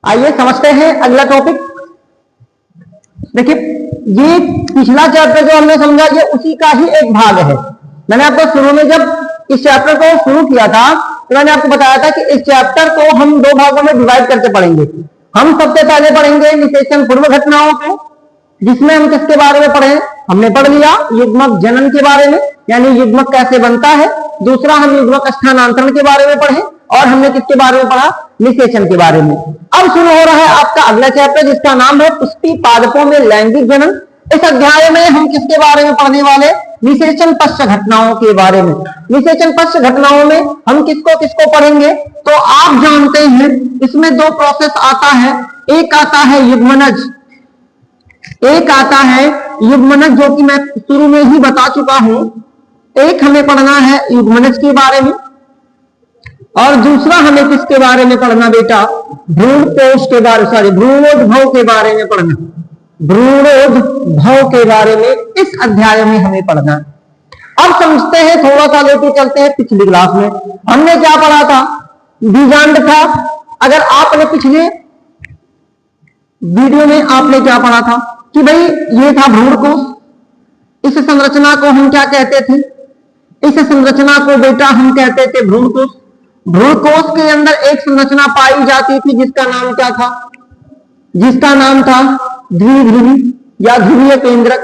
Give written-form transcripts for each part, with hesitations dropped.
आइए समझते हैं अगला टॉपिक। देखिए, ये पिछला चैप्टर जो हमने समझा ये उसी का ही एक भाग है। मैंने आपको शुरू में जब इस चैप्टर को शुरू किया था तो मैंने आपको बताया था कि इस चैप्टर को हम दो भागों में डिवाइड करके पढ़ेंगे। हम सबसे पहले पढ़ेंगे निषेचन पूर्व घटनाओं को, जिसमें हम किसके बारे में पढ़े, हमने पढ़ लिया युग्मक जनन के बारे में, यानी युग्मक कैसे बनता है। दूसरा हम युग्मक स्थानांतरण के बारे में पढ़े और हमने किसके बारे में पढ़ा, निषेचन के बारे में। अब शुरू हो रहा है आपका अगला चैप्टर जिसका नाम है पुष्टि पादपों में लैंगिक जनन। इस अध्याय में हम किसके बारे में पढ़ने वाले, निषेचन पश्च घटनाओं के बारे में। निषेचन पश्च घटनाओं में हम किसको किसको पढ़ेंगे, तो आप जानते हैं इसमें दो प्रोसेस आता है। एक आता है युग्मनज, एक आता है युग्मनज जो कि मैं शुरू में ही बता चुका हूं। एक हमें पढ़ना है युग्मनज के बारे में और दूसरा हमें किसके बारे में पढ़ना बेटा, भ्रूणकोश के बारे, सॉरी भ्रूणोद्भव के बारे में पढ़ना। भ्रूणोद्भव के बारे में इस अध्याय में हमें पढ़ना। अब समझते हैं, थोड़ा सा लेके चलते हैं पिछली क्लास में हमने क्या पढ़ा था, बीजांड था। अगर आपने पिछले वीडियो में आपने क्या पढ़ा था कि भाई ये था भ्रूणकोश, इस संरचना को हम क्या कहते थे, इस संरचना को बेटा हम कहते थे भ्रूणकोश। भ्रूणकोश के अंदर एक संरचना पाई जाती थी जिसका नाम क्या था, जिसका नाम था द्विध्रुवी या ध्रुवीय केंद्रक।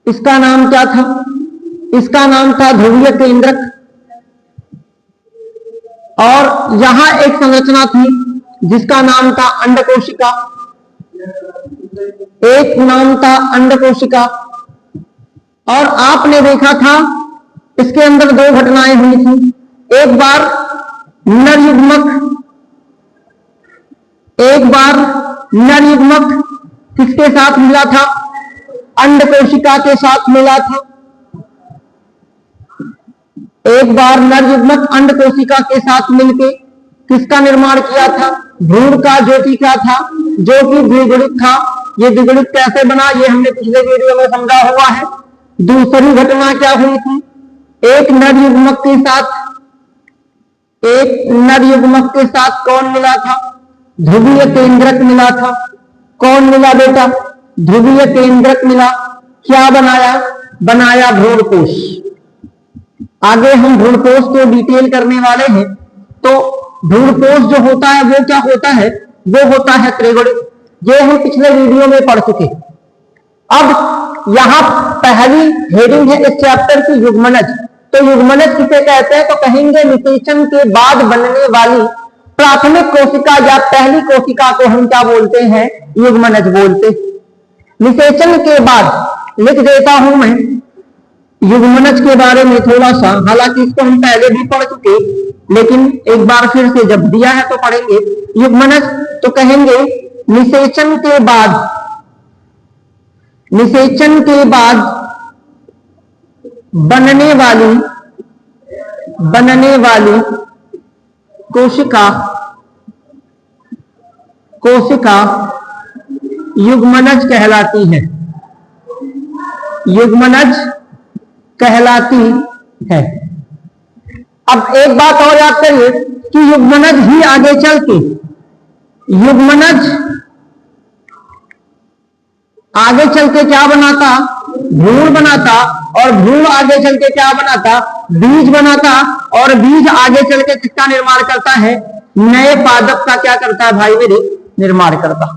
इसका नाम क्या था, इसका नाम था ध्रुवीय केंद्रक। और यहां एक संरचना थी जिसका नाम था अंडकोशिका, एक नाम था अंडकोशिका। और आपने देखा था इसके अंदर दो घटनाएं हुई थी। एक बार नर युग्मक, एक बार नर युग्मक किसके साथ मिला था, अंडकोशिका के साथ मिला था। एक बार नर युग्मक अंडकोशिका के साथ मिलके किसका निर्माण किया था, भ्रूण का, जो कि क्या था, जो कि द्विगुणित था। ये द्विगुणित कैसे बना ये हमने पिछले वीडियो में समझा हुआ है। दूसरी घटना क्या हुई थी, एक नर युग्मक के साथ, एक नर युग्मक के साथ कौन मिला था, ध्रुवीय केंद्रक मिला था। कौन मिला बेटा, ध्रुवीय केंद्रक मिला। क्या बनाया, बनाया भ्रूणकोश। आगे हम भ्रूणकोश को डिटेल करने वाले हैं। तो भ्रूणकोश जो होता है वो क्या होता है, वो होता है त्रिगुणित। ये हम पिछले वीडियो में पढ़ चुके। अब यहां पहली हेडिंग है इस चैप्टर की युग्मनज। तो युग्मनज किसे कहते हैं, तो कहेंगे निषेचन के बाद बनने वाली प्राथमिक कोशिका या पहली कोशिका को हम क्या बोलते हैं, युग्मनज बोलते। निषेचन के बाद लिख देता हूं मैं युग्मनज के बारे में थोड़ा सा, हालांकि इसको हम पहले भी पढ़ चुके लेकिन एक बार फिर से जब दिया है तो पढ़ेंगे युग्मनज। तो कहेंगे निषेचन के बाद, निषेचन के बाद बनने वाली कोशिका, कोशिका युग्मनज कहलाती है, युग्मनज कहलाती है। अब एक बात और याद करिए कि युग्मनज ही आगे चल के, युग्मनज आगे चल के क्या बनाता, भ्रूण बनाता। और भ्रूण आगे चल के क्या बनाता, बीज बनाता। और बीज आगे चल के किसका निर्माण करता है, नए पादप का क्या करता है भाई मेरे, निर्माण करता।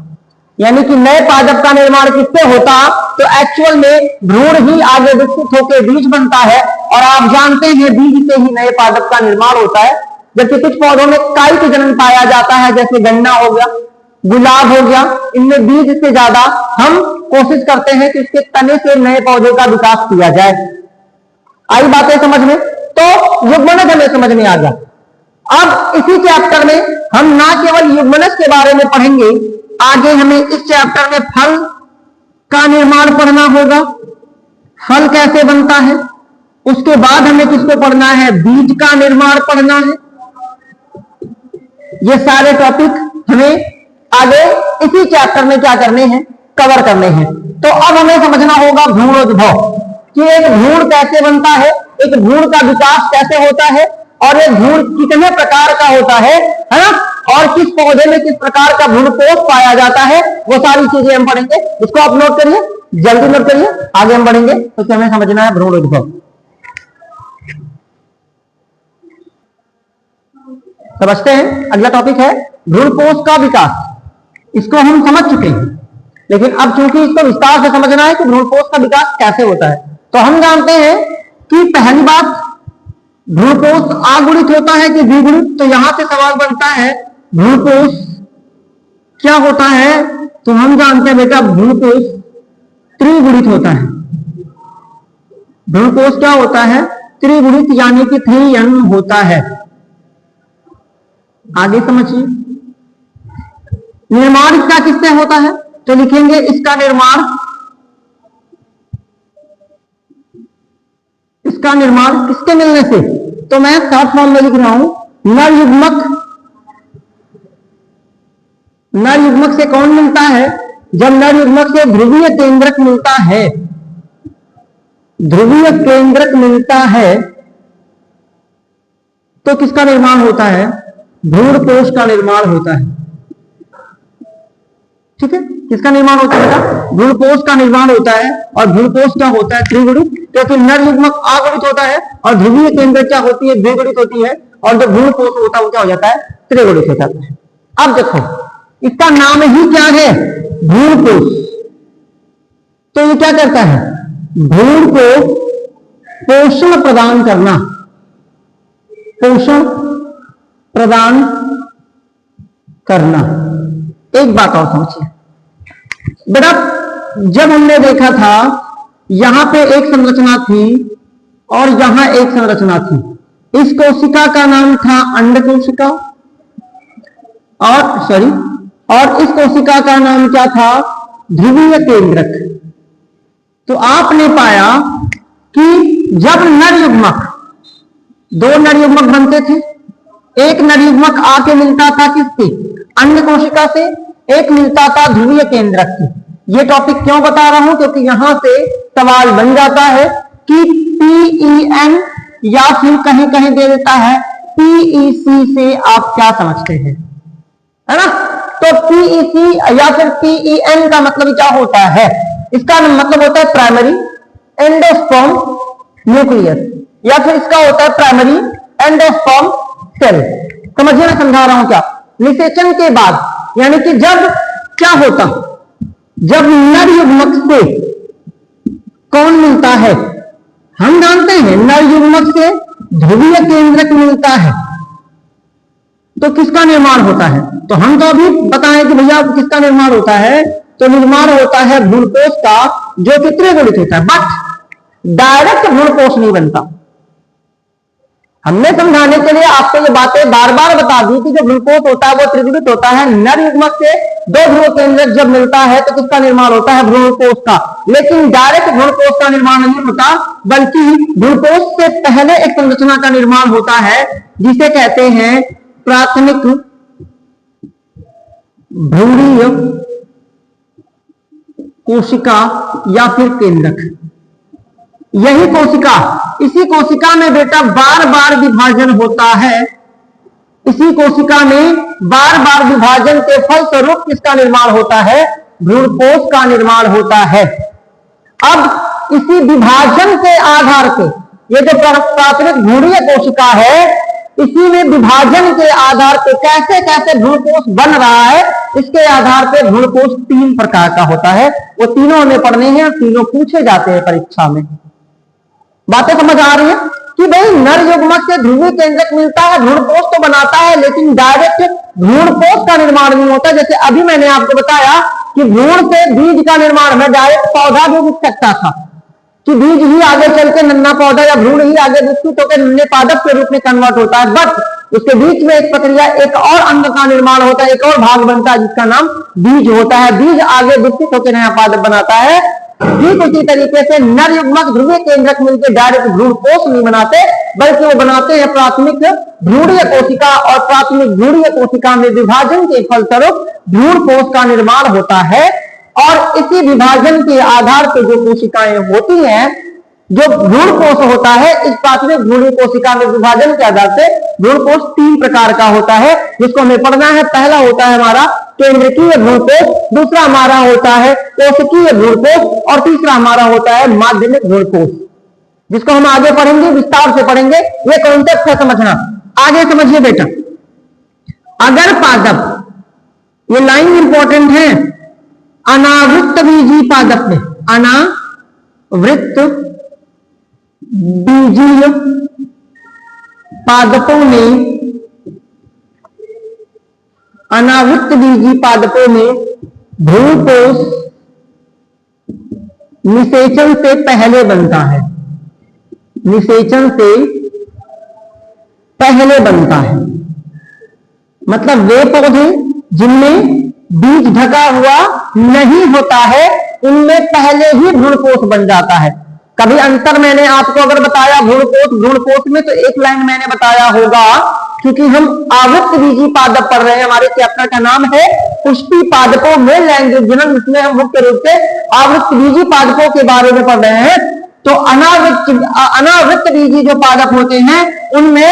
यानी कि नए पादप का निर्माण किससे होता, तो एक्चुअल में भ्रूण ही आगे विकसित होकर बीज बनता है। और आप जानते हैं बीज से ही नए पादप का निर्माण होता है। जबकि कुछ पौधों में काई के जन्म पाया जाता है, जैसे गन्ना हो गया, गुलाब हो गया, इनमें बीज से ज्यादा हम कोशिश करते हैं कि इसके तने से नए पौधे का विकास किया जाए। आई बातें समझ में, तो युग्मनज हमें समझ में आ गया। अब इसी चैप्टर में हम ना केवल युग्मनज के बारे में पढ़ेंगे, आगे हमें इस चैप्टर में फल का निर्माण पढ़ना होगा, फल कैसे बनता है। उसके बाद हमें किसको पढ़ना है, बीज का निर्माण पढ़ना है। ये सारे टॉपिक हमें आगे इसी चैप्टर में क्या करने हैं, कवर करने हैं। तो अब हमें समझना होगा भ्रूणोद्भव कि एक भ्रूण कैसे बनता है, एक भ्रूण का विकास कैसे होता है, और ये भ्रूण कितने प्रकार का होता है ना, और किस पौधे में किस प्रकार का भ्रूणपोष पाया जाता है, वो सारी चीजें हम पढ़ेंगे। इसको आप नोट करिए, जल्दी नोट करिए, आगे हम बढ़ेंगे। तो हमें समझना है भ्रूण उद्भव। समझते हैं, अगला टॉपिक है भ्रूणपोष का विकास। इसको हम समझ चुके हैं, लेकिन अब चूंकि इसको विस्तार से समझना है कि भ्रूणपोष का विकास कैसे होता है, तो हम जानते हैं कि पहली बात भ्रूणपोष अगुणित होता है कि द्विगुणित। तो यहां से सवाल बनता है भ्रूणपोष क्या होता है, तो हम जानते हैं बेटा भ्रूणपोष त्रिगुणित होता है। भ्रूणपोष क्या होता है, त्रिगुणित, यानी कि 3n होता है। आगे समझिए, निर्माण इसका किससे होता है, तो लिखेंगे इसका निर्माण किसके मिलने से, तो मैं शॉर्ट फॉर्म में लिख रहा हूं नर युग्मक से कौन मिलता है, जब नर युग्मक से ध्रुवीय केंद्रक मिलता है, ध्रुवीय केंद्रक मिलता है, तो किसका निर्माण होता है, भ्रूणपोष का निर्माण होता है। ठीक है, किसका निर्माण होता है, भ्रूणपोष का निर्माण होता है। और भ्रूणपोष क्या होता है, त्रिगुणित, क्योंकि नर युग्मक अगुणित होता है और ध्रुवीय केंद्रक क्या होती है, द्विगुणित होती है, और जो भ्रूणपोष होता है वो क्या हो जाता है, त्रिगुणित हो जाता है। अब देखो इसका नाम ही क्या है, भ्रूणपोष। तो ये क्या करता है, भ्रूण को पोषण प्रदान करना, पोषण प्रदान करना। एक बात और समझिए बेटा, जब हमने देखा था यहां पे एक संरचना थी और यहां एक संरचना थी, इस कोशिका का नाम था अंड कोशिका, और इस कोशिका का नाम क्या था, ध्रुवीय केंद्रक। तो आपने पाया कि जब नर युग्मक, दो नर युग्मक बनते थे, एक नर युग्मक आके मिलता था किससे, अंड कोशिका से, एक मिलता था ध्रुवीय केंद्रक से। ये टॉपिक क्यों बता रहा हूं, क्योंकि यहां से सवाल बन जाता है कि PEN या फिर कहीं कहीं दे देता है PEC से आप क्या समझते हैं, है ना। तो PEC या फिर PEN का मतलब क्या होता है, इसका मतलब होता है प्राइमरी एंडोस्पर्म न्यूक्लियस, या फिर इसका होता है प्राइमरी एंडोस्पर्म सेल। समझिए मैं समझा रहा हूं क्या, निषेचन के बाद, यानी कि जब क्या होता, जब नर युग्मक से कौन मिलता है, हम जानते हैं नर युग्मक से ध्रुवीय केंद्रक मिलता है, तो किसका निर्माण होता है, तो हम तो अभी बताएं कि भैया किसका निर्माण होता है, तो निर्माण होता है भ्रूणपोष का, जो कि त्रिगुणित होता है, बट डायरेक्ट भ्रूणपोष नहीं बनता। हमने समझाने के लिए आपको ये बातें बार बार बता दी कि जो भ्रूणपोष होता है वो त्रिगुणित होता है। नर युग्मक से दो ध्रुव केंद्रक जब मिलता है तो किसका निर्माण होता है, भ्रूणपोष का। लेकिन डायरेक्ट भ्रूणपोष का निर्माण नहीं होता, बल्कि भ्रूणपोष से पहले एक संरचना का निर्माण होता है जिसे कहते हैं प्राथमिक भ्रूणीय कोशिका या फिर केंद्रक। यही कोशिका, इसी कोशिका में बेटा बार बार विभाजन होता है, इसी कोशिका में बार बार विभाजन के फलस्वरूप किसका निर्माण होता है, भ्रूणपोष का निर्माण होता है। अब इसी विभाजन के आधार पे ये जो प्राथमिक भ्रूणीय कोशिका है, इसी में विभाजन के आधार पे कैसे कैसे भ्रूणपोष बन रहा है, इसके आधार पे भ्रूणपोष 3 प्रकार का होता है। वो तीनों हमें पढ़ने हैं, तीनों पूछे जाते हैं परीक्षा में। बातें समझ आ रही है कि भाई नर युग्मक से ध्रुवीय केंद्रक मिलता है, भ्रूणपोष तो बनाता है, लेकिन डायरेक्ट भ्रूणपोष का निर्माण नहीं होता। जैसे अभी मैंने आपको बताया कि भ्रूण से बीज का निर्माण में डायरेक्ट पौधा भी दिख सकता था, कि बीज ही आगे चल के नन्ना पौधा या भ्रूण ही आगे विकसित होकर नन्हे पादप के रूप में कन्वर्ट होता है। बट उसके बीच में एक प्रक्रिया, एक और अंग का निर्माण होता है, एक और भाग बनता है जिसका नाम बीज होता है। बीज आगे विकसित होकर नया पादप बनाता है। ठीक उसी तरीके से नर युग्मक ध्रुवीय केंद्रक मिलकर डायरेक्ट भ्रूणपोष नहीं बनाते, बल्कि वो बनाते हैं प्राथमिक भ्रूणीय कोशिका, और प्राथमिक भ्रूणीय कोशिका में विभाजन के फलस्वरूप भ्रूणपोष का निर्माण होता है। और इसी विभाजन के आधार पर जो कोशिकाएं होती हैं, जो भ्रूणकोश होता है, इस प्राथमिक भ्रूणी कोशिका में विभाजन के आधार से भ्रूणकोश 3 प्रकार का होता है, जिसको हमें पढ़ना है। पहला होता है हमारा केंद्रकीय भ्रूणकोश, दूसरा हमारा होता है कोशिकीय भ्रूणकोश और तीसरा हमारा होता है माध्यमिक भ्रूणकोश, जिसको हम आगे पढ़ेंगे, विस्तार से पढ़ेंगे। ये कॉन्सेप्ट है समझना। आगे समझिए बेटा, अगर पादप, ये लाइन इंपॉर्टेंट है, अनावृत बीजी पादप में, अनावृत बीजीय पादपों में, अनावृत बीजी पादपों में भ्रूणकोश निषेचन से पहले बनता है, निषेचन से पहले बनता है। मतलब वे पौधे जिनमें बीज ढका हुआ नहीं होता है, उनमें पहले ही भ्रूणकोश बन जाता है। कभी अंतर मैंने आपको अगर बताया भ्रूणकोश में, तो एक लाइन मैंने बताया होगा, क्योंकि हम आवृत्त बीजी पादप पढ़ रहे हैं, हमारे चैप्टर का नाम है पुष्पी पादपों में लैंगिक जनन, जिसमें हम मुख्य रूप से आवृत्त बीजी पादपों के बारे में पढ़ रहे हैं। तो अनावृत्त बीजी जो पादप होते हैं, उनमें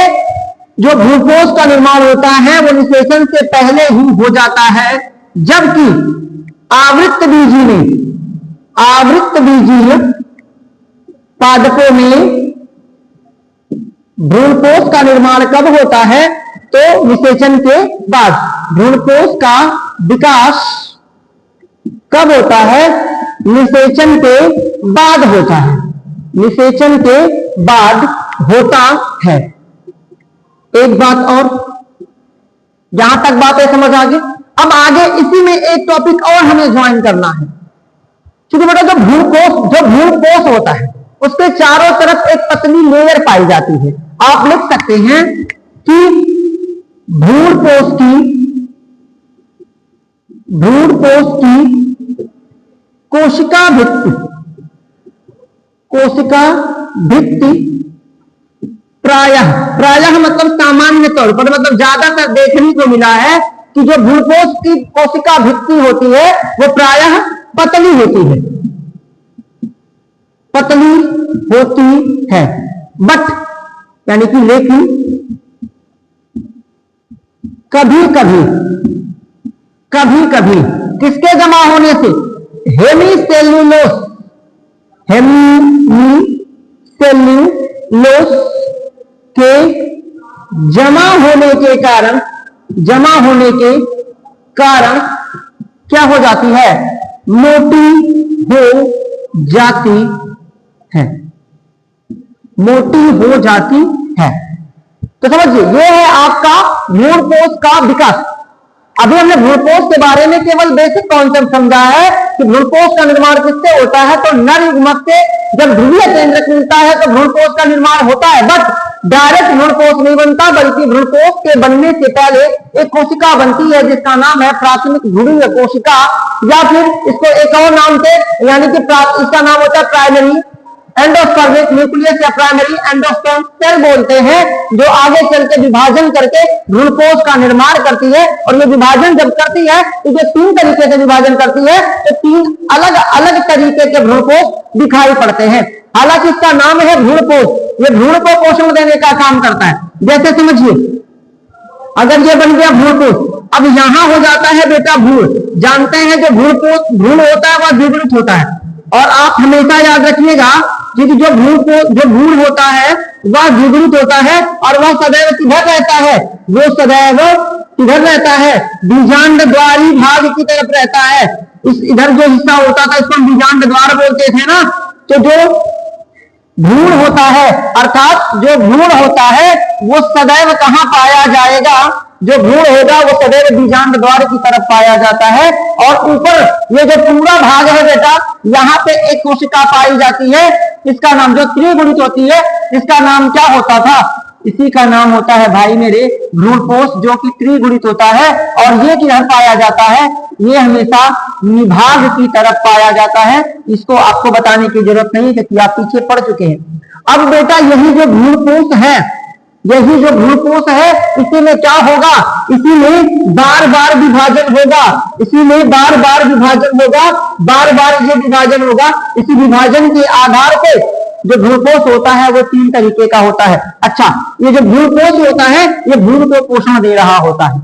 जो भ्रूणकोश का निर्माण होता है वो निषेचन से पहले ही हो जाता है, जबकि आवृत्त बीजी में, आवृत्त बीजी पादपों में भ्रूणकोश का निर्माण कब होता है? तो निषेचन के बाद। भ्रूणकोश का विकास कब होता है? निषेचन के बाद होता है, निषेचन के बाद होता है। एक बात और, यहां तक बातें समझ आ गई। अब आगे इसी में एक टॉपिक और हमें ज्वाइन करना है, क्योंकि बेटा जो भ्रूणकोश होता है उसके चारों तरफ एक पतली लेयर पाई जाती है। आप लिख सकते हैं कि भ्रूणकोश की कोशिका भित्ति प्रायः मतलब सामान्य तौर पर, मतलब ज्यादातर देखने को मिला है कि जो भ्रूणकोश की कोशिका भित्ति होती है वो प्रायः पतली होती है, पतली होती है। बट यानी कि लेकिन कभी कभी किसके जमा होने से? हेमीसेल्यूलोस के जमा होने के कारण क्या हो जाती है? मोटी हो जाती है, मोटी हो जाती है। तो समझिए, ये है आपका भ्रूणकोश का विकास। अभी हमने भ्रूणकोश के बारे में केवल बेसिक कॉन्सेप्ट समझा है कि भ्रूणकोश का निर्माण किससे होता है। तो नर युग्मक से जब ध्रुवीय केंद्रक मिलता है तो भ्रूणकोश का निर्माण होता है, बट डायरेक्ट भ्रूणकोश नहीं बनता, बल्कि भ्रूणकोश के बनने से पहले एक कोशिका बनती है जिसका नाम है प्राथमिक ध्रुवीय कोशिका, या फिर इसको एक और नाम से, यानी कि इसका नाम होता है प्राइमरी एंडोस्पर्मिक न्यूक्लियस या प्राइमरी एंडोस्पर्म सेल बोलते हैं, जो आगे चल के विभाजन करके भ्रूणकोश का निर्माण करती है। और ये विभाजन जब करती है तो ये 3 तरीके से विभाजन करती है, तो 3 अलग अलग तरीके के भ्रूणकोश दिखाई पड़ते हैं। हालांकि इसका नाम है भ्रूणकोश, ये भ्रूण को पोषण देने का काम करता है। जैसे समझिए, अगर ये बन गया भ्रूणकोश, अब यहां हो जाता है बेटा भ्रूण। जानते हैं जो भ्रूण होता है वह द्विगुणित होता है, और आप हमेशा याद रखिएगा कि जो भ्रूण होता है वह द्विगुणित होता है, और वह सदैव किधर रहता है? वो सदैव किधर रहता है? बीजांड द्वारी भाग की तरफ रहता है। इस इधर जो हिस्सा होता था इसको बीजांड द्वार बोलते थे ना। तो जो भ्रूण होता है, अर्थात जो भ्रूण होता है वो सदैव कहां पाया जाएगा? जो भ्रूण होगा वो सदैव बीजांड द्वार की तरफ पाया जाता है। और ऊपर ये जो पूरा भाग है बेटा, यहाँ पे एक कोशिका पाई जाती है, इसका नाम जो त्रिगुणित होती है, इसका नाम क्या होता था? इसी का नाम होता है भाई मेरे भ्रूणकोश, जो कि त्रिगुणित होता है। और ये किधर पाया जाता है? ये हमेशा निभाग की तरफ पाया जाता है। इसको आपको बताने की जरूरत नहीं, क्योंकि आप पीछे पढ़ चुके हैं। अब बेटा यही जो भ्रूणकोश है, यही जो भ्रूणकोश है, इसी में क्या होगा? इसी में बार बार विभाजन होगा, इसी में बार बार विभाजन होगा, बार बार ये विभाजन होगा। इसी विभाजन के आधार पे जो भ्रूणपोष होता है वो 3 तरीके का होता है। अच्छा, ये जो भ्रूणपोष होता है ये भ्रूण को पोषण दे रहा होता है।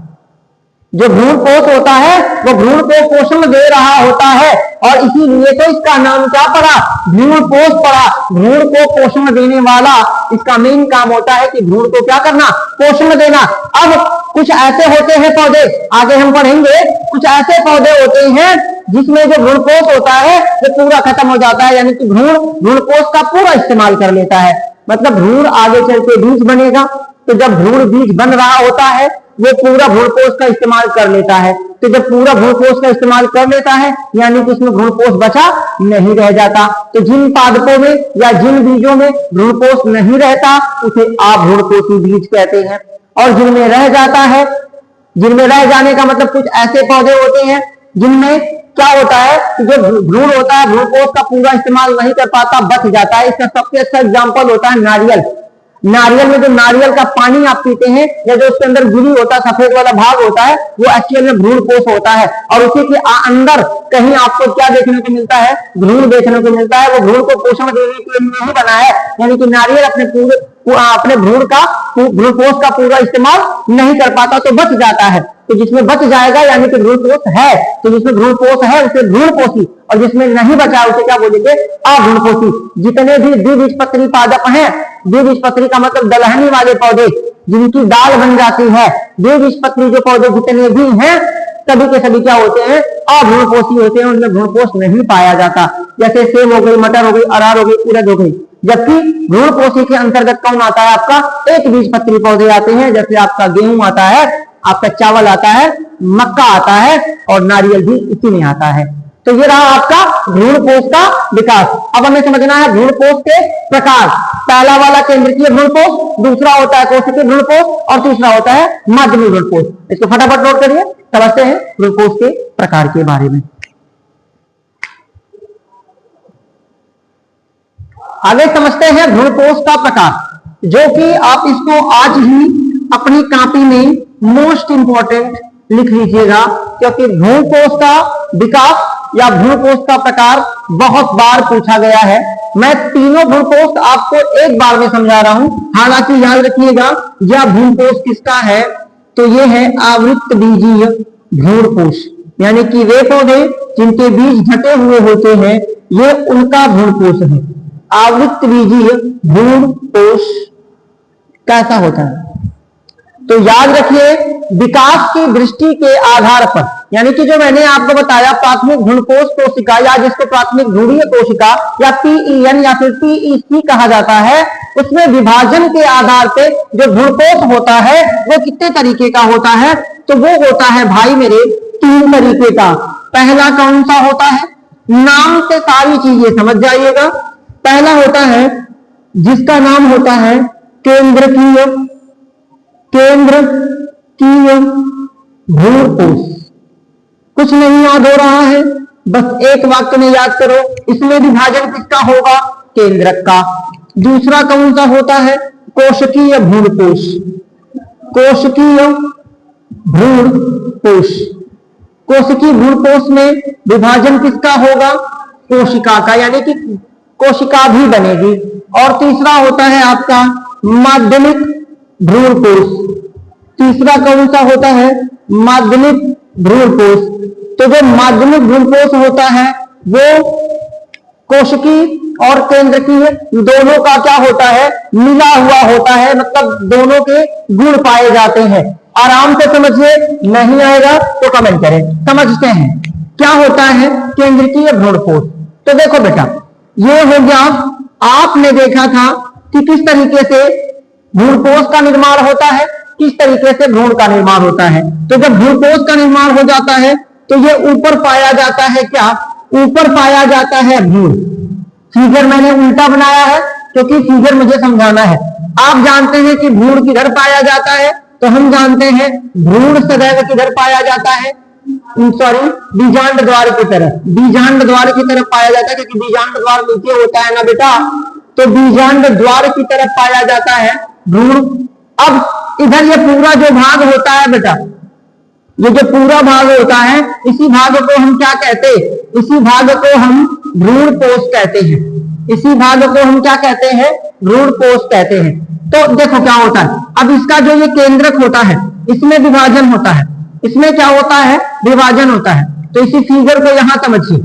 जो भ्रूणपोष होता है वो भ्रूण को पोषण दे रहा होता है और इसीलिए तो इसका नाम क्या पड़ा, भ्रूणपोष पड़ा। भ्रूण को पोषण देने वाला इसका मेन काम होता है कि भ्रूण को क्या करना, पोषण देना। अब कुछ ऐसे होते हैं पौधे, आगे हम पढ़ेंगे, कुछ ऐसे पौधे होते हैं जिसमें जो भ्रूणपोष होता है वो पूरा खत्म हो जाता है, यानी कि भ्रूण भ्रूणपोष का पूरा इस्तेमाल कर लेता है। मतलब भ्रूण आगे चल के बीज बनेगा, तो जब भ्रूण बीज बन रहा होता है वो पूरा भ्रूणपोष का इस्तेमाल कर लेता है। तो जब पूरा भ्रूणपोष का इस्तेमाल कर लेता है यानी कि इसमें भ्रूणपोष बचा नहीं रह जाता। तो जिन पादपों में या जिन बीजों में भ्रूणपोष नहीं रहता उसे अभ्रूणपोषी बीज कहते हैं। और जिनमें रह जाता है, जिनमें रह जाने का मतलब कुछ ऐसे पौधे होते हैं जिनमें क्या होता है कि जो भ्रूण होता है भ्रूणपोष का पूरा इस्तेमाल नहीं कर पाता, बच जाता है। इसका सबसे अच्छा एग्जाम्पल होता है नारियल। नारियल में जो नारियल का पानी आप पीते हैं या जो उसके अंदर गिरी होता है, सफेद वाला भाग होता है, वो एक्चुअल में भ्रूणपोष होता है। और उसी के अंदर कहीं आपको क्या देखने को मिलता है, भ्रूण देखने को मिलता है। वो भ्रूण को पोषण देने के लिए ही बना है, यानी कि नारियल अपने भ्रूण का भ्रूणपोष का पूरा इस्तेमाल नहीं कर पाता तो बच जाता है। तो जिसमें बच जाएगा यानी कि भ्रूणपोष है, तो जिसमें भ्रूणपोष है उसे भ्रूणपोषी, और जिसमें नहीं बचा उसे क्या बोलेंगे, अभ्रूणपोषी। जितने भी द्विबीजपत्री पादप हैं, द्विबीजपत्री का मतलब दलहनी वाले पौधे जिनकी दाल बन जाती है, द्विबीजपत्री जो पौधे जितने भी हैं सभी के सभी क्या होते हैं, अभ्रूणपोषी होते हैं, उनमें भ्रूणपोष नहीं पाया जाता। जैसे सेब हो गई, मटर हो गई, अरहर हो गई, उड़द हो गई। जबकि भ्रूणपोषी के अंतर्गत कौन आता है, आपका एक बीजपत्री पौधे आते हैं, जैसे आपका गेहूं आता है, आपका चावल आता है, मक्का आता है और नारियल भी इसी में आता है। तो ये रहा आपका भ्रूणपोष का विकास। अब हमें समझना है भ्रूणपोष के प्रकार। पहला वाला केंद्रकीय भ्रूणपोष, दूसरा होता है कोशिकीय भ्रूणपोष और तीसरा होता है माध्यमिक भ्रूणपोष। इसको फटाफट नोट करिए, समझते हैं भ्रूणपोष के प्रकार के बारे में। आगे समझते हैं भ्रूणपोष का प्रकार, जो कि आप इसको आज ही अपनी कॉपी में मोस्ट इंपॉर्टेंट लिख लीजिएगा, क्योंकि भ्रूणपोष का विकास या भ्रूणपोष का प्रकार बहुत बार पूछा गया है। मैं तीनों भ्रूणपोष आपको एक बार में समझा रहा हूं, हालांकि याद रखिएगा यह भ्रूणपोष किसका है, तो ये है आवृत्त बीजीय भ्रूणपोष, यानी कि वे पौधे जिनके बीज ढके हुए होते हैं ये उनका भ्रूणपोष है। आवृत्त बीजीय भ्रूणपोष कैसा होता है, तो याद रखिए विकास की दृष्टि के आधार पर, यानी कि जो मैंने आपको बताया प्राथमिक भ्रूणपोष कोशिका या जिसको प्राथमिक भ्रूणीय कोशिका या PEN या फिर PEC कहा जाता है, उसमें विभाजन के आधार पे जो भ्रूणपोष होता है वो कितने तरीके का होता है, तो वो होता है भाई मेरे 3 तरीके का। पहला कौन सा होता है, नाम से सारी चीजें समझ जाइएगा। पहला होता है जिसका नाम होता है केंद्रकीय भ्रूणपोष। कुछ नहीं याद हो रहा है, बस एक वाक्य में याद करो, इसमें विभाजन किसका होगा, केंद्रक का। दूसरा कौन सा होता है, कोशिकीय भ्रूणपोष। कोशिकीय भ्रूणपोष, कोशिकीय भ्रूणपोष में विभाजन किसका होगा, कोशिका का, यानी कि कोशिका भी बनेगी। और तीसरा होता है आपका माध्यमिक भ्रूणपोष। तीसरा कौन सा होता है, माध्यमिक भ्रूणपोष। तो जो माध्यमिक भ्रूणपोष होता है वो कोशिकीय और केंद्रकीय दोनों का क्या होता है, मिला हुआ होता है, मतलब दोनों के गुण पाए जाते हैं। आराम से समझिए, नहीं आएगा तो कमेंट करें। समझते हैं क्या होता है केंद्रकीय भ्रूणपोष। तो देखो बेटा, ये हो गया, आपने देखा था कि किस तरीके से भ्रूणपोष का निर्माण होता है, किस तरीके से भ्रूण का निर्माण होता है। तो जब भ्रूणपोष का निर्माण हो जाता है तो ये ऊपर पाया जाता है, क्या ऊपर पाया जाता है भ्रूण। फिगर मैंने उल्टा बनाया है क्योंकि फिगर मुझे समझाना है। आप जानते हैं कि भ्रूण किधर पाया जाता है, तो हम जानते हैं भ्रूण सदैव किधर पाया जाता है, सॉरी बीजांड द्वार की तरफ, बीजांड द्वार की तरफ पाया जाता है, क्योंकि बीजांड द्वार नीचे होता है ना बेटा, तो बीजांड द्वार की तरफ पाया जाता है भ्रूण। अब इधर ये पूरा जो भाग होता है बेटा, ये जो पूरा भाग होता है, इसी भाग को हम क्या कहते हैं, इसी भाग को हम भ्रूणपोष कहते हैं। इसी भाग को हम क्या कहते हैं, भ्रूण कोश कहते हैं। तो देखो क्या होता है, अब इसका जो ये केंद्रक होता है इसमें विभाजन होता है, इसमें क्या होता है, विभाजन होता है। तो इसी फिगर को यहां समझिए,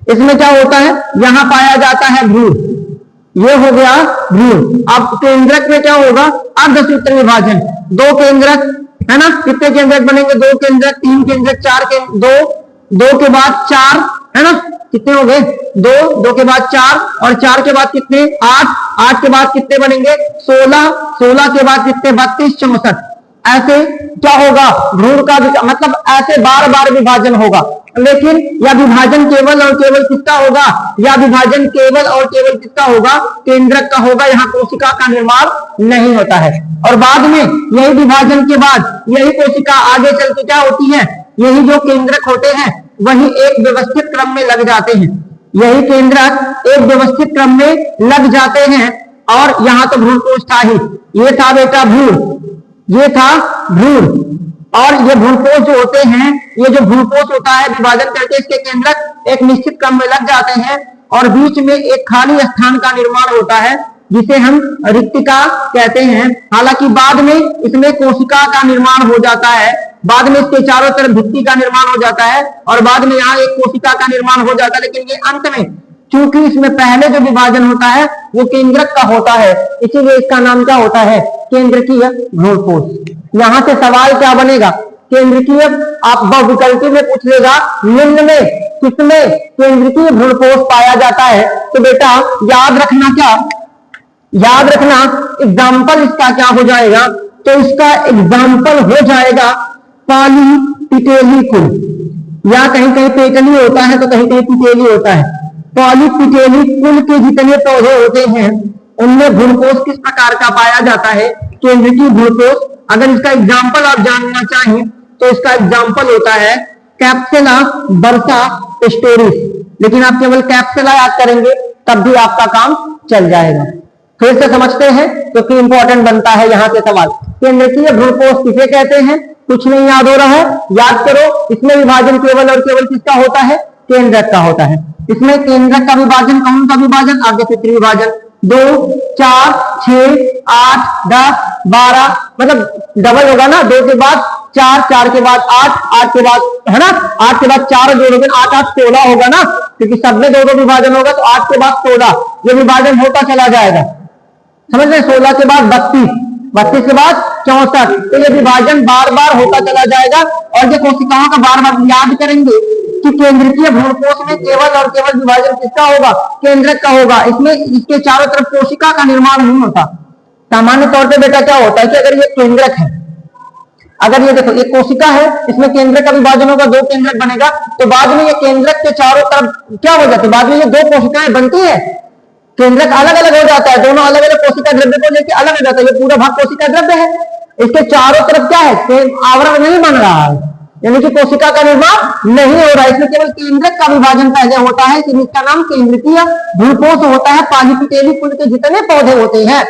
इसमें क्या होता है, यहां पाया जाता है भ्रूण, ये हो गया भ्रूण। अब केंद्रक में क्या होगा, अर्धसूत्र विभाजन, दो केंद्रक है ना, कितने केंद्रक बनेंगे, दो केंद्रक, तीन केंद्रक, चार केंद्रक, दो के बाद चार है ना, कितने हो गए, दो के बाद चार, और चार के बाद कितने, आठ के बाद कितने बनेंगे, 16 के बाद कितने, 32, 64। ऐसे क्या होगा, भ्रूण का मतलब ऐसे बार बार विभाजन होगा। लेकिन यह विभाजन केवल और केवल किसका होगा, या विभाजन केवल और केवल किसका होगा, केंद्रक का होगा। यहाँ कोशिका का निर्माण नहीं होता है। और बाद में यही विभाजन के बाद यही कोशिका आगे चल के क्या होती है, यही जो केंद्रक होते हैं वही एक व्यवस्थित क्रम में लग जाते हैं, यही केंद्रक एक व्यवस्थित क्रम में लग जाते हैं। और यहाँ तो भ्रूण कोश था ही, ये था बेटा भ्रूण, ये था भ्रूण। और ये भ्रूणकोश जो होते हैं, ये जो भ्रूणकोश होता है विभाजन करके इसके केंद्रक एक निश्चित क्रम में लग जाते हैं और बीच में एक खाली स्थान का निर्माण होता है जिसे हम रिक्तिका कहते हैं। हालांकि बाद में इसमें कोशिका का निर्माण हो जाता है, बाद में इसके चारों तरफ भित्ति का निर्माण हो जाता है और बाद में यहाँ एक कोशिका का निर्माण हो जाता है। लेकिन ये अंत में चूंकि इसमें पहले जो विभाजन होता है वो केंद्रक का होता है, इसीलिए इसका नाम क्या होता है, केंद्रकीय भ्रूणकोश। यहां से सवाल क्या बनेगा, केंद्रकीय, आप बहुविकल्पी में पूछ लेगा निम्न में किसमें केंद्रकीय भ्रूणकोश पाया जाता है। तो बेटा याद रखना, क्या याद रखना, एग्जाम्पल इसका क्या हो जाएगा, तो इसका एग्जाम्पल हो जाएगा पॉलीपिटेली कुल, या कहीं कहीं पेटली होता है तो कहीं कहीं पिटेली होता है। पॉलीपिटेली कुल के जितने पौधे होते हैं उनमें भ्रूणकोश किस प्रकार का पाया जाता है, केंद्रकीय भ्रूणकोश। अगर इसका एग्जाम्पल आप जानना चाहें तो इसका एग्जाम्पल होता है कैप्सुला बर्सा पेस्टोरिस, लेकिन आप केवल कैप्सुला याद करेंगे तब भी आपका काम चल जाएगा। फिर से समझते हैं क्योंकि इंपॉर्टेंट बनता है यहां से सवाल, केंद्रकीय भ्रूणकोश किसे कहते हैं, कुछ नहीं याद हो रहा है, याद करो। इसमें विभाजन केवल और केवल किसका होता है, केंद्रक का होता है। इसमें केंद्रक का विभाजन, कौन सा विभाजन, आगे फिक्री विभाजन, 2, 4, 6, 8, 10, 12, मतलब डबल होगा ना, 2 के बाद 4, 4 के बाद 8, 8 के बाद है ना, 8 के बाद 4 जोड़ोगे 8, 8, 16 होगा ना, क्योंकि सब में 2 विभाजन होगा तो 8 के बाद 16 ये विभाजन होता चला जाएगा, समझ रहे। 16 के बाद 32, 32 के बाद 64, तो ये विभाजन बार बार होता चला जाएगा। और ये कोशिकाओं का बार बार याद करेंगे कि केंद्रकीय भ्रूणकोश में केवल और केवल विभाजन किसका होगा, केंद्रक का होगा। इसमें इसके चारों तरफ कोशिका का निर्माण नहीं होता। सामान्य तौर पे बेटा क्या होता है कि अगर ये केंद्रक है, अगर ये देखो ये कोशिका है, इसमें केंद्रक का विभाजन होगा, 2 केंद्रक बनेगा, तो बाद में ये केंद्रक के चारों तरफ क्या हो जाते हैं, बाद में ये 2 कोशिकाएं बनती है, केंद्रक अलग अलग हो जाता है, दोनों अलग अलग कोशिका द्रव्य को लेकर अलग हो जाता है। ये पूरा भाग कोशिका द्रव्य है, इसके चारों तरफ क्या है, आवरण नहीं बन रहा है, यानी कि कोशिका का निर्माण नहीं हो रहा है, इसमें केवल केंद्रक का विभाजन पहले होता है, इसका नाम केंद्रकीय भ्रूणकोश होता है। पॉलीपिटेली कुल के जितने पौधे होते हैं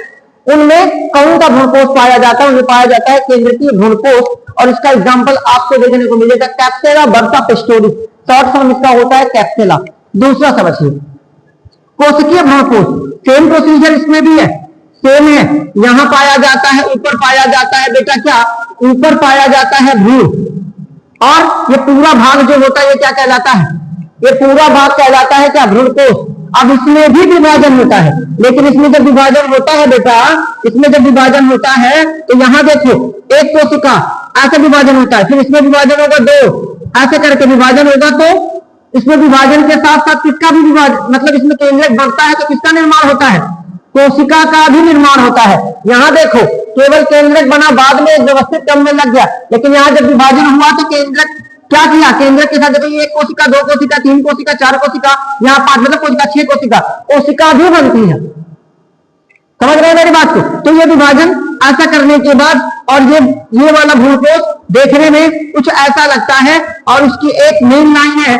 उनमें कौन सा भ्रूणकोश पाया जाता है, उनमें पाया जाता है केंद्रकीय भ्रूणकोश। और इसका एग्जाम्पल आपको देखने को मिलेगा कैप्सुला बर्सा पेस्टोरिस, शॉर्ट फॉर्म इसका होता है कैप्सुला। दूसरा समझिए कोशिकीय भ्रूणकोश, सेम प्रोसीजर इसमें भी है, सेम है, यहां पाया जाता है, ऊपर पाया जाता है बेटा, क्या ऊपर पाया जाता है भ्रूण, और ये पूरा भाग जो होता है ये क्या कहलाता है, ये पूरा भाग कहलाता है क्या, भ्रूणकोश। अब इसमें भी विभाजन होता है, लेकिन इसमें जब विभाजन होता है बेटा, इसमें जब विभाजन होता है तो यहां देखो एक कोशिका ऐसा विभाजन होता है, फिर इसमें विभाजन होगा 2, ऐसे करके विभाजन होगा। तो इसमें विभाजन के साथ साथ किसका भी विभाजन, मतलब इसमें केंद्रक बढ़ता है तो किसका निर्माण होता है, कोशिका का भी निर्माण होता है। यहां देखो केवल केंद्रक बना, बाद में एक व्यवस्थित क्रम में लग गया, लेकिन यहां जब विभाजन हुआ तो केंद्रक क्या किया, केंद्रक के साथ देखो ये 1 कोशिका, 2 कोशिका, 3 कोशिका, 4 कोशिका, यहाँ 5 मतलब कोशिका, 6 कोशिका, कोशिका भी बनती है, समझ रहे हैं मेरी बात को। तो ये विभाजन ऐसा करने के बाद, और ये वाला भ्रूणकोश देखने में कुछ ऐसा लगता है, और उसकी एक मेन लाइन है,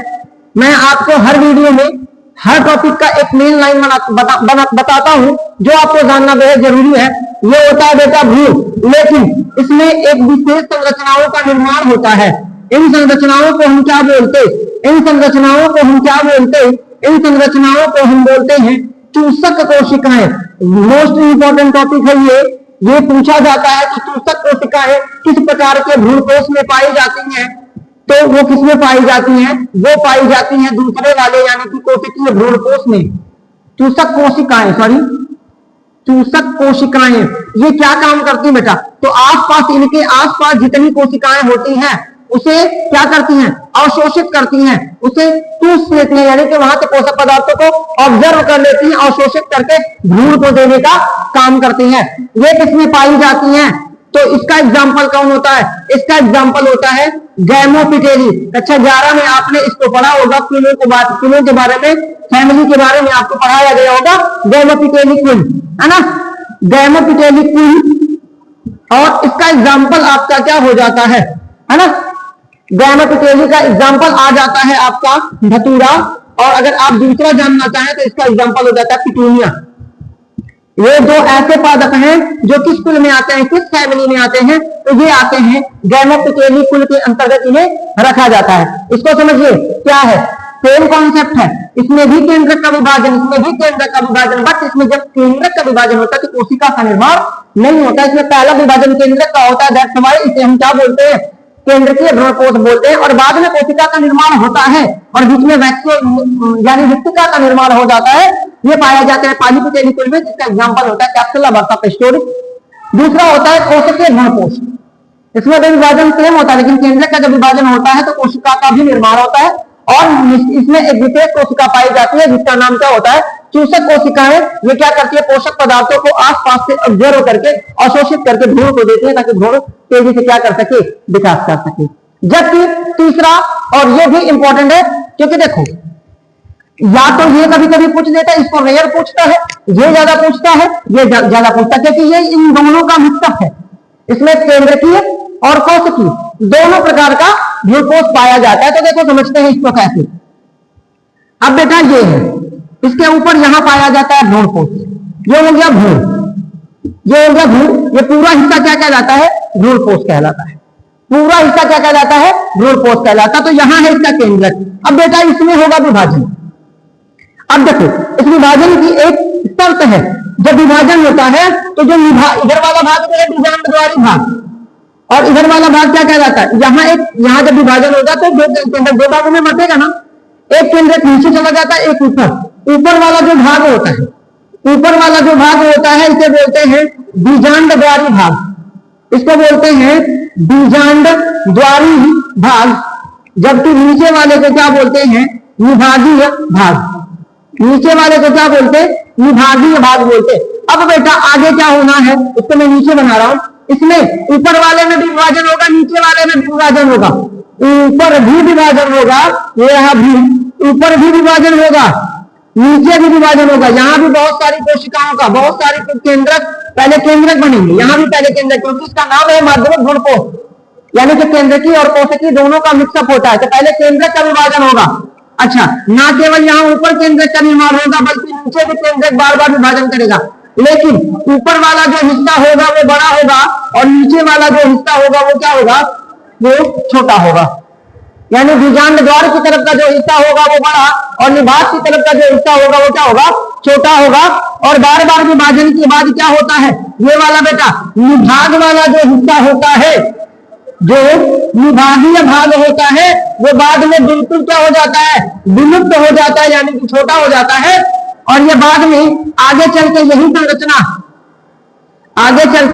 मैं आपको हर वीडियो में हर टॉपिक का एक मेन लाइन बताता हूं जो आपको जानना बेहद जरूरी है। ये होता है बेटा भ्रूण, लेकिन इसमें एक विशेष संरचनाओं का निर्माण होता है। इन संरचनाओं को हम क्या बोलते, इन संरचनाओं को हम क्या बोलते, इन संरचनाओं को हम बोलते हैं चूसक कोशिकाएं, मोस्ट इंपॉर्टेंट टॉपिक है ये पूछा जाता है कि चूसक कोशिकाएं किस प्रकार के भ्रूणकोश में पाई जाती हैं। तो वो किसमें पाई जाती हैं? वो पाई जाती हैं दूसरे वाले यानी कि कोशिकीय भ्रूणकोश में। चूसक कोशिकाएं, सॉरी चूसक कोशिकाएं ये क्या काम करती हैं बेटा? तो आसपास, इनके आसपास जितनी कोशिकाएं होती हैं उसे क्या करती हैं? अवशोषित करती हैं, उसे चूस लेती हैं, यानी कि वहां से पोषक पदार्थों को ऑब्जर्व कर लेती हैं, अवशोषित करके भ्रूण को देने का काम करती हैं। ये किसमें पाई जाती हैं? तो इसका एग्जाम्पल कौन होता है? इसका एग्जाम्पल होता है गैमोपिटेली। कक्षा 11 में आपने इसको पढ़ा होगा, क्विलों के बारे में, फैमिली के बारे में आपको पढ़ाया गया होगा। गैमोपिटेली क्विल है ना, गैमोपिटेली क्विल। और इसका एग्जाम्पल आपका क्या हो जाता है ना, गैमोपिटेली का एग्जाम्पल आ जाता है आपका धतूरा। और अगर आप दूसरा जानना चाहें तो इसका एग्जाम्पल हो जाता है पिटूनिया। ये दो ऐसे पादप हैं जो किस कुल में आते हैं, किस फैमिली में आते हैं? तो ये आते हैं गैमोपिटेली कुल के अंतर्गत इन्हें रखा जाता है। इसको समझिए क्या है, सेम कॉन्सेप्ट है। इसमें भी केंद्रक का विभाजन, इसमें भी केंद्रक का विभाजन, बट इसमें जब केंद्रक का विभाजन होता है तो कोशिका का निर्माण नहीं होता। इसमें पहला विभाजन केंद्रक का होता है, दैट्स व्हाई इसे हम क्या बोलते हैं? केंद्रकीय भ्रूणकोश बोलते हैं। और बाद में कोशिका का निर्माण होता है और बीच में वैक्यूल यानी रिक्तिका का निर्माण हो जाता है। ये पाया जाता है पॉलीपिटेली कुल में, जिसका एग्जांपल होता है कैप्सुला बर्सा पेस्टोरिस। दूसरा होता है कोशिकीय भ्रूणकोश। इसमें भी विभाजन सेम होता है, लेकिन केंद्रक का जब विभाजन होता है तो कोशिका का भी निर्माण होता है और इसमें एक विशेष कोशिका पाई जाती है जिसका नाम क्या होता है? चूसक कोशिकाएं। ये क्या करती है? पोषक पदार्थों को आसपास से ऑब्जर्व करके, अवशोषित करके भ्रूण को देती है ताकि भ्रूण तेजी से क्या कर सके? विकास कर सके। जबकि तीसरा, और ये भी इंपॉर्टेंट है क्योंकि देखो या तो ये कभी कभी पूछ देता है, इसको रेयर पूछता है, ये ज्यादा पूछता है, ये ज्यादा पूछता है, क्योंकि ये इन दोनों का मिक्सअप है। इसमें केंद्रकीय और कोशिकीय दोनों प्रकार का भ्रूणकोश पाया जाता है। तो देखो समझते हैं इसको कैसे। अब बेटा ये है, इसके ऊपर यहां पाया जाता है भ्रूणकोश। ये हो गया भ्रूण, ये हो गया भ्रूण। ये पूरा हिस्सा क्या कहलाता है? भ्रूणकोश कहलाता है। पूरा हिस्सा क्या कहलाता है? भ्रूणकोश कहलाता है। तो यहां है इसका केंद्रक। अब बेटा इसमें होगा विभाजन। अब देखो इस विभाजन की एक शर्त है, जब विभाजन होता है तो जो इधर वाला भाग है बीजांडद्वारी भाग, और इधर वाला भाग क्या कहलाता है? यहाँ जब विभाजन होगा तो दो भागों में बटेगा ना। एक केंद्रक नीचे चला जाता है, एक ऊपर। ऊपर वाला जो भाग होता है, ऊपर वाला जो भाग होता है इसे बोलते हैं बीजांडद्वारी भाग। इसको बोलते हैं बीजांडद्वारी भाग। जबकि नीचे वाले को क्या बोलते हैं? निभागीय भाग। नीचे वाले को क्या बोलते हैं? निभागीय भाग बोलते। अब बेटा आगे क्या होना है उसको मैं नीचे बना रहा हूं। इसमें ऊपर वाले में भी विभाजन होगा, नीचे वाले में भी विभाजन होगा। ऊपर भी विभाजन होगा, यहां भी ऊपर भी विभाजन होगा, नीचे भी विभाजन होगा। यहाँ भी बहुत सारी कोशिकाओं का, बहुत सारी केंद्रक, पहले केंद्रक बनेंगे, यहाँ भी पहले केंद्रक, क्योंकि इसका नाम है माध्यमिक भ्रूणकोश, यानी कि केंद्रकीय और कोशिकीय दोनों का मिक्सअप होता है। तो पहले केंद्रक का विभाजन होगा। अच्छा, ना केवल यहाँ ऊपर केंद्रक का निर्माण होगा बल्कि नीचे भी केंद्रक बार बार विभाजन करेगा। लेकिन ऊपर वाला जो हिस्सा होगा वो बड़ा होगा और नीचे वाला जो हिस्सा होगा वो क्या होगा? वो छोटा होगा। यानी बीजांडद्वार की तरफ का जो हिस्सा होगा वो बड़ा और निभाग की तरफ का जो हिस्सा होगा वो क्या होगा? छोटा होगा। और बार बार विभाजन के बाद क्या होता है? ये वाला बेटा निभाग वाला जो हिस्सा होता है, जो निभागीय भाग होता है, वो बाद में बिल्कुल क्या हो जाता है? विलुप्त हो जाता है, यानी कि छोटा हो जाता है। और ये बाद में आगे चल के यही संरचना आगे चल